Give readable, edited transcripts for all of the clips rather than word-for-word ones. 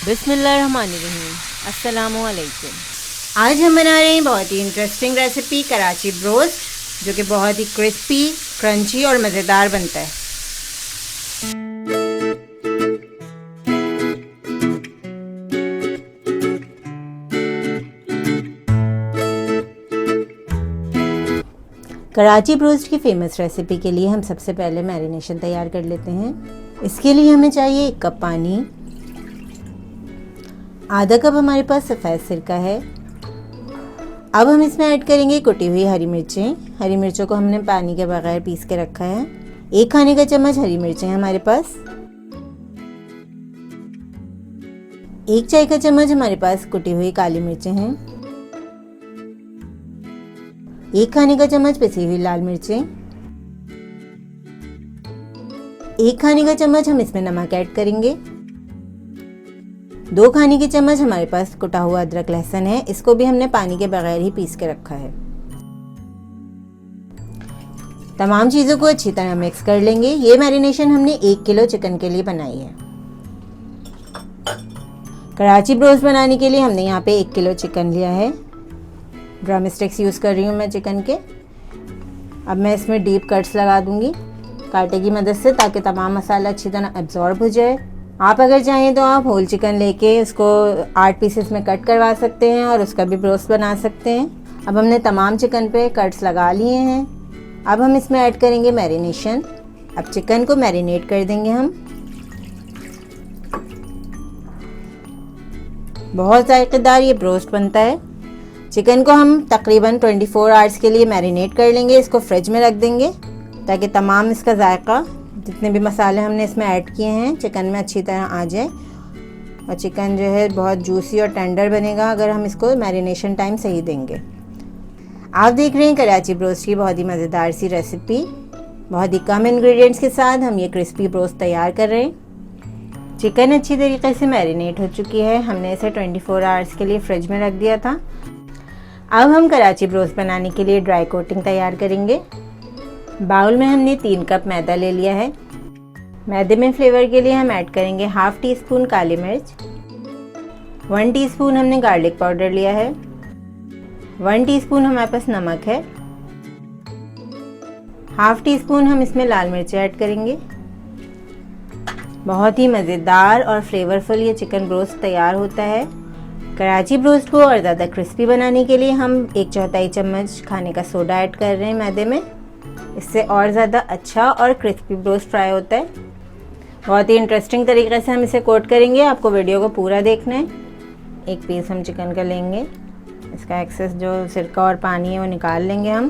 बिस्मिल्लाहिर्रहमानिर्रहीम। अस्सलामुअलैकुम। आज हम बना रहे हैं बहुत ही इंटरेस्टिंग रेसिपी कराची ब्रोस्ट, जो कि बहुत ही क्रिस्पी, क्रंची और मज़ेदार बनता है। कराची ब्रोस्ट की फ़ेमस रेसिपी के लिए हम सबसे पहले मैरिनेशन तैयार कर लेते हैं। इसके लिए हमें चाहिए 1 कप पानी, आधा कप हमारे पास सफ़ेद सिरका है। अब हम इसमें ऐड करेंगे कुटी हुई हरी मिर्चें। हरी मिर्चों को हमने पानी के बगैर पीस के रखा है। 1 खाने का चम्मच हरी मिर्चें हैं हमारे पास। 1 चाय का चम्मच हमारे पास कुटी हुई काली मिर्चें हैं। 1 खाने का चम्मच पिसी हुई लाल मिर्चें। 1 खाने का चम्मच हम इसमें नमक ऐड करेंगे। 2 खाने के चम्मच हमारे पास कुटा हुआ अदरक लहसुन है। इसको भी हमने पानी के बगैर ही पीस के रखा है। तमाम चीज़ों को अच्छी तरह मिक्स कर लेंगे। ये मैरिनेशन हमने 1 किलो चिकन के लिए बनाई है। कराची ब्रोस्ट बनाने के लिए हमने यहाँ पे 1 किलो चिकन लिया है। ड्रम स्टिक्स यूज़ कर रही हूँ मैं चिकन के। अब मैं इसमें डीप कट्स लगा दूँगी कांटे की मदद से, ताकि तमाम मसाला अच्छी तरह एब्जॉर्ब हो जाए। आप अगर चाहें तो आप होल चिकन लेके उसको 8 पीसेस में कट करवा सकते हैं और उसका भी ब्रोस्ट बना सकते हैं। अब हमने तमाम चिकन पे कट्स लगा लिए हैं। अब हम इसमें ऐड करेंगे मैरिनेशन। अब चिकन को मैरिनेट कर देंगे हम। बहुत जायकेदार ये ब्रोस्ट बनता है। चिकन को हम तकरीबन 24 आवर्स के लिए मैरिनेट कर लेंगे। इसको फ्रिज में रख देंगे ताकि तमाम इसका जायका, जितने भी मसाले हमने इसमें ऐड किए हैं, चिकन में अच्छी तरह आ जाए और चिकन जो है बहुत जूसी और टेंडर बनेगा अगर हम इसको मैरिनेशन टाइम सही देंगे। आप देख रहे हैं कराची ब्रोस्ट की बहुत ही मज़ेदार सी रेसिपी। बहुत ही कम इंग्रेडिएंट्स के साथ हम ये क्रिस्पी ब्रोस्ट तैयार कर रहे हैं। चिकन अच्छी तरीके से मैरिनेट हो चुकी है। हमने इसे 24 आवर्स के लिए फ्रिज में रख दिया था। अब हम कराची ब्रोस्ट बनाने के लिए ड्राई कोटिंग तैयार करेंगे। बाउल में हमने 3 कप मैदा ले लिया है। मैदे में फ्लेवर के लिए हम ऐड करेंगे 1/2 टीस्पून काली मिर्च। 1 टीस्पून हमने गार्लिक पाउडर लिया है। 1 टीस्पून हमारे पास नमक है। 1/2 टीस्पून हम इसमें लाल मिर्च ऐड करेंगे। बहुत ही मज़ेदार और फ्लेवरफुल ये चिकन ब्रोस्ट तैयार होता है। कराची ब्रोस्ट को और ज़्यादा क्रिस्पी बनाने के लिए हम 1/4 चम्मच खाने का सोडा ऐड कर रहे हैं मैदे में। इससे और ज़्यादा अच्छा और क्रिस्पी ब्रोस्ट फ्राई होता है। बहुत ही इंटरेस्टिंग तरीके से हम इसे कोट करेंगे। आपको वीडियो को पूरा देखना है। 1 पीस हम चिकन का लेंगे। इसका एक्सेस जो सिरका और पानी है वो निकाल लेंगे हम।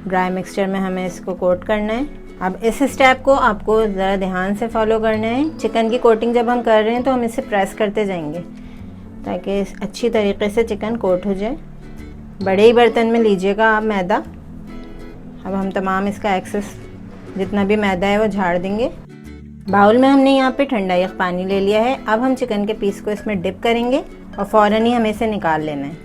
ड्राई मिक्सचर में हमें इसको कोट करना है। अब इस स्टेप को आपको ज़रा ध्यान से फॉलो करना है। चिकन की कोटिंग जब हम कर रहे हैं तो हम इसे प्रेस करते जाएंगे ताकि अच्छी तरीके से चिकन कोट हो जाए। बड़े ही बर्तन में लीजिएगा आप मैदा। अब हम तमाम इसका एक्सेस जितना भी मैदा है वो झाड़ देंगे। बाउल में हमने यहाँ पे ठंडा यख पानी ले लिया है। अब हम चिकन के पीस को इसमें डिप करेंगे और फ़ौरन ही हमें इसे निकाल लेना है।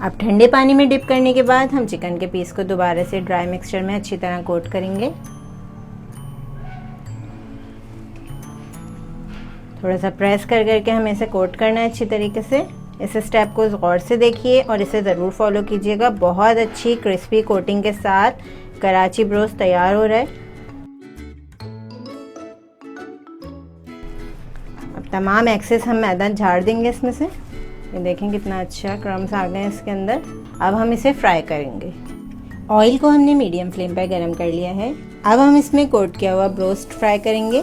अब ठंडे पानी में डिप करने के बाद हम चिकन के पीस को दोबारा से ड्राई मिक्सचर में अच्छी तरह कोट करेंगे। थोड़ा सा प्रेस कर करके हमें इसे कोट करना है अच्छी तरीके से। इस स्टेप को गौर से देखिए और इसे ज़रूर फॉलो कीजिएगा। बहुत अच्छी क्रिस्पी कोटिंग के साथ कराची ब्रोस्ट तैयार हो रहा है। अब तमाम एक्सेस हम मैदा झाड़ देंगे इसमें से। ये देखें कितना अच्छा क्रम्स आ गए इसके अंदर। अब हम इसे फ्राई करेंगे। ऑयल को हमने मीडियम फ्लेम पर गर्म कर लिया है। अब हम इसमें कोट किया हुआ ब्रोस्ट फ्राई करेंगे।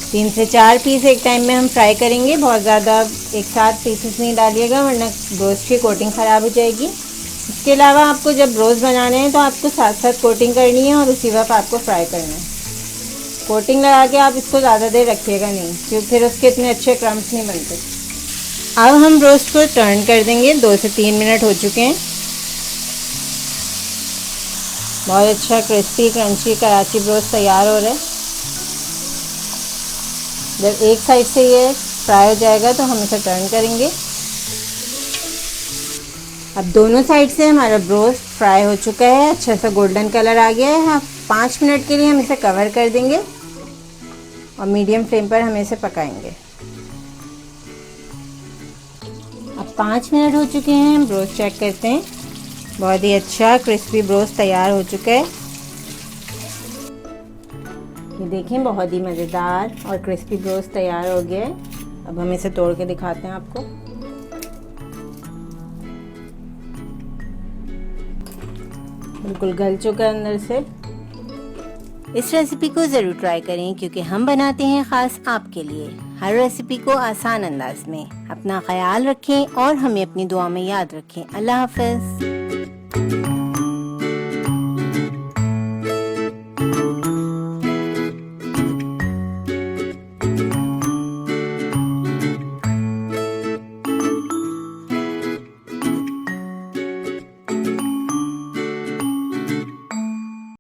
3 से 4 पीस एक टाइम में हम फ्राई करेंगे। बहुत ज़्यादा एक साथ पीसेस नहीं डालिएगा वरना ब्रोस्ट की कोटिंग ख़राब हो जाएगी। इसके अलावा आपको जब ब्रोस्ट बनाने हैं तो आपको साथ साथ कोटिंग करनी है और उसी वक्त आपको फ्राई करना है। कोटिंग लगा के आप इसको ज़्यादा देर रखिएगा नहीं, क्योंकि फिर उसके इतने अच्छे क्रम्स नहीं बनते। अब हम ब्रोस्ट को टर्न कर देंगे। 2 से 3 मिनट हो चुके हैं। बहुत अच्छा क्रिस्पी क्रंची कराची ब्रोस्ट तैयार हो रहा है। जब एक साइड से ये फ्राई हो जाएगा तो हम इसे टर्न करेंगे। अब दोनों साइड से हमारा ब्रोस्ट फ्राई हो चुका है। अच्छा सा गोल्डन कलर आ गया है। 5 मिनट के लिए हम इसे कवर कर देंगे और मीडियम फ्लेम पर हम इसे पकाएंगे। 5 मिनट हो चुके हैं। ब्रोस्ट चेक करते हैं। बहुत ही अच्छा क्रिस्पी ब्रोस्ट तैयार हो चुका है। ये देखें, बहुत ही मज़ेदार और क्रिस्पी ब्रोस्ट तैयार हो गया है। अब हम इसे तोड़ के दिखाते हैं आपको। बिल्कुल गल चुका है अंदर से। इस रेसिपी को ज़रूर ट्राई करें क्योंकि हम बनाते हैं ख़ास आपके लिए, हर रेसिपी को आसान अंदाज में। अपना ख्याल रखें और हमें अपनी दुआ में याद रखें। अल्लाह हाफ़िज़।